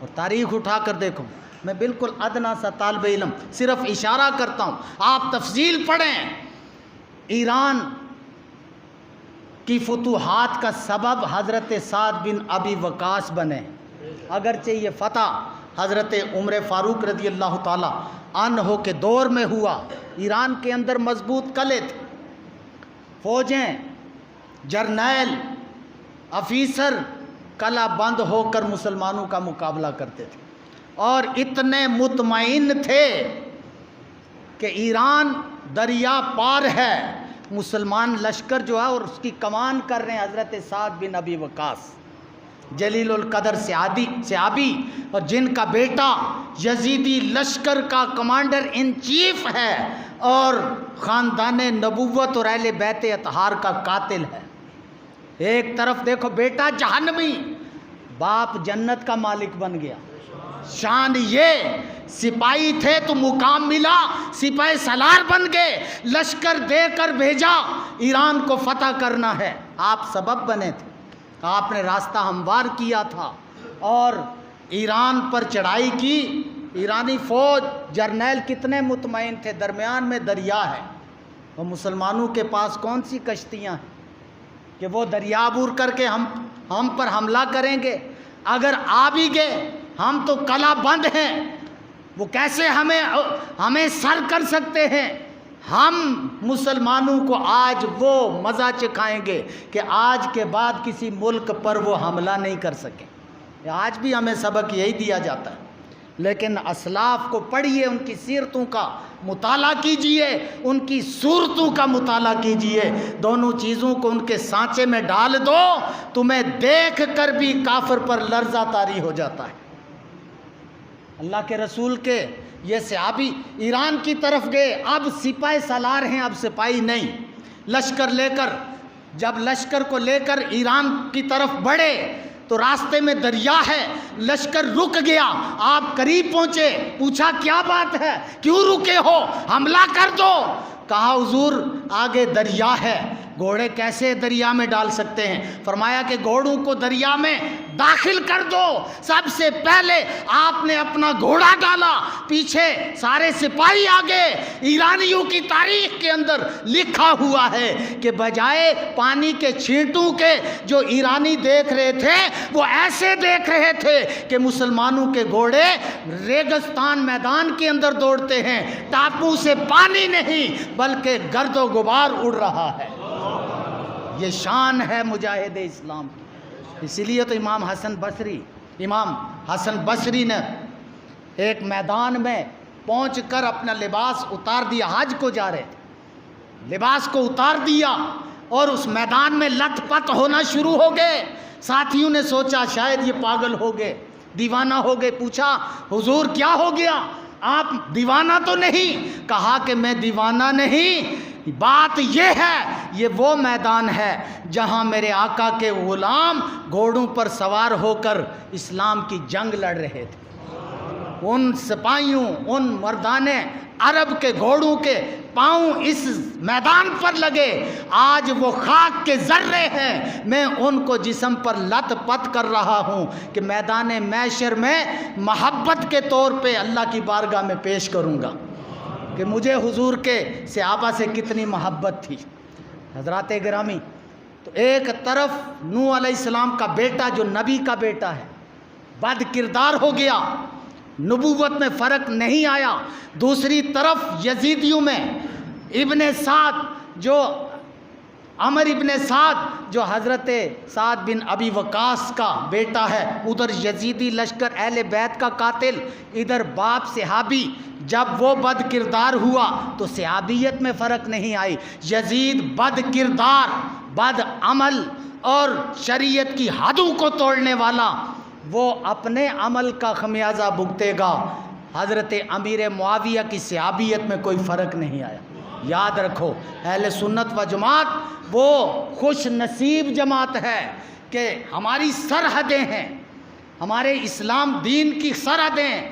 اور تاریخ اٹھا کر دیکھو، میں بالکل ادنا سا طالب علم صرف اشارہ کرتا ہوں، آپ تفصیل پڑھیں۔ ایران کی فتوحات کا سبب حضرت سعد بن ابی وقاص بنے، اگرچہ یہ فتح حضرت عمر فاروق رضی اللہ تعالی عنہ کے دور میں ہوا۔ ایران کے اندر مضبوط قلعے تھے، فوجیں، جرنیل، افیسر قلعہ بند ہو کر مسلمانوں کا مقابلہ کرتے تھے، اور اتنے مطمئن تھے کہ ایران دریا پار ہے، مسلمان لشکر جو ہے اور اس کی کمان کر رہے ہیں حضرت سعد بن ابی وقاص، جلیل القدر صحابی، اور جن کا بیٹا یزیدی لشکر کا کمانڈر ان چیف ہے اور خاندان نبوت اور اہل بیت اطہار کا قاتل ہے۔ ایک طرف دیکھو بیٹا جہنمی، باپ جنت کا مالک بن گیا۔ شان یہ سپاہی تھے تو مقام ملا، سپاہی سالار بن گئے، لشکر دے کر بھیجا، ایران کو فتح کرنا ہے، آپ سبب بنے تھے، آپ نے راستہ ہموار کیا تھا اور ایران پر چڑھائی کی۔ ایرانی فوج، جرنیل کتنے مطمئن تھے، درمیان میں دریا ہے اور مسلمانوں کے پاس کون سی کشتیاں ہیں کہ وہ دریا عبور کر کے ہم پر حملہ کریں گے؟ اگر آ بھی گئے ہم تو قلعہ بند ہیں، وہ کیسے ہمیں سر کر سکتے ہیں؟ ہم مسلمانوں کو آج وہ مزہ چکھائیں گے کہ آج کے بعد کسی ملک پر وہ حملہ نہیں کر سکیں۔ آج بھی ہمیں سبق یہی دیا جاتا ہے، لیکن اسلاف کو پڑھیے، ان کی سیرتوں کا مطالعہ کیجئے، ان کی صورتوں کا مطالعہ کیجئے، دونوں چیزوں کو ان کے سانچے میں ڈال دو، تمہیں دیکھ کر بھی کافر پر لرزہ طاری ہو جاتا ہے۔ اللہ کے رسول کے یہ صحابی ایران کی طرف گئے، اب سپاہی سالار ہیں، اب سپاہی نہیں، لشکر لے کر، جب لشکر کو لے کر ایران کی طرف بڑھے تو راستے میں دریا ہے، لشکر رک گیا، آپ قریب پہنچے، پوچھا کیا بات ہے، کیوں رکے ہو، حملہ کر دو۔ کہا حضور آگے دریا ہے، گھوڑے کیسے دریا میں ڈال سکتے ہیں؟ فرمایا کہ گھوڑوں کو دریا میں داخل کر دو۔ سب سے پہلے آپ نے اپنا گھوڑا ڈالا، پیچھے سارے سپاہی آگے۔ ایرانیوں کی تاریخ کے اندر لکھا ہوا ہے کہ بجائے پانی کے چھینٹوں کے جو ایرانی دیکھ رہے تھے، وہ ایسے دیکھ رہے تھے کہ مسلمانوں کے گھوڑے ریگستان میدان کے اندر دوڑتے ہیں، ٹاپو سے پانی نہیں بلکہ گرد و غبار اڑ رہا ہے۔ یہ شان ہے مجاہد اسلام کی۔ اسی لیے تو امام حسن بصری نے ایک میدان میں پہنچ کر اپنا لباس اتار دیا، حج کو جا رہے تھے، لباس کو اتار دیا اور اس میدان میں لت پت ہونا شروع ہو گئے۔ ساتھیوں نے سوچا شاید یہ پاگل ہو گئے، دیوانہ ہو گئے، پوچھا حضور کیا ہو گیا، آپ دیوانہ تو نہیں؟ کہا کہ میں دیوانہ نہیں، بات یہ ہے، یہ وہ میدان ہے جہاں میرے آقا کے غلام گھوڑوں پر سوار ہو کر اسلام کی جنگ لڑ رہے تھے۔ ان سپاہیوں، ان مردان عرب کے گھوڑوں کے پاؤں اس میدان پر لگے، آج وہ خاک کے ذرے ہیں، میں ان کو جسم پر لت پت کر رہا ہوں کہ میدان محشر میں محبت کے طور پہ اللہ کی بارگاہ میں پیش کروں گا کہ مجھے حضور کے صحابہ سے کتنی محبت تھی۔ حضرات گرامی، تو ایک طرف نوح علیہ السلام کا بیٹا جو نبی کا بیٹا ہے بد کردار ہو گیا، نبوت میں فرق نہیں آیا، دوسری طرف یزیدیوں میں ابن سعد جو عمر ابن سعد جو حضرت سعد بن ابی وقاص کا بیٹا ہے، ادھر یزیدی لشکر اہل بیت کا قاتل، ادھر باپ صحابی، جب وہ بد کردار ہوا تو صحابیت میں فرق نہیں آئی۔ یزید بد کردار، بد عمل اور شریعت کی حدوں کو توڑنے والا، وہ اپنے عمل کا خمیازہ بھگتے گا۔ حضرت امیر معاویہ کی صحابیت میں کوئی فرق نہیں آیا۔ یاد رکھو، اہل سنت و جماعت وہ خوش نصیب جماعت ہے کہ ہماری سرحدیں ہیں، ہمارے اسلام دین کی سرحدیں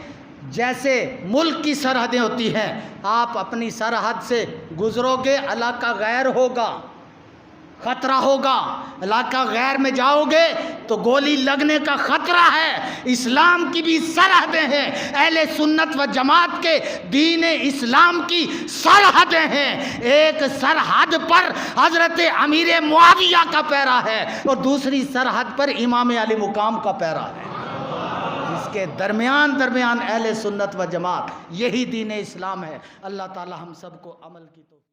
جیسے ملک کی سرحدیں ہوتی ہیں، آپ اپنی سرحد سے گزرو گے علاقہ غیر ہوگا، خطرہ ہوگا، علاقہ غیر میں جاؤ گے تو گولی لگنے کا خطرہ ہے۔ اسلام کی بھی سرحدیں ہیں، اہل سنت و جماعت کے دین اسلام کی سرحدیں ہیں۔ ایک سرحد پر حضرت امیر معاویہ کا پیرا ہے اور دوسری سرحد پر امام علی مقام کا پیرا ہے۔ اس کے درمیان اہل سنت و جماعت، یہی دین اسلام ہے۔ اللہ تعالی ہم سب کو عمل کی توفیق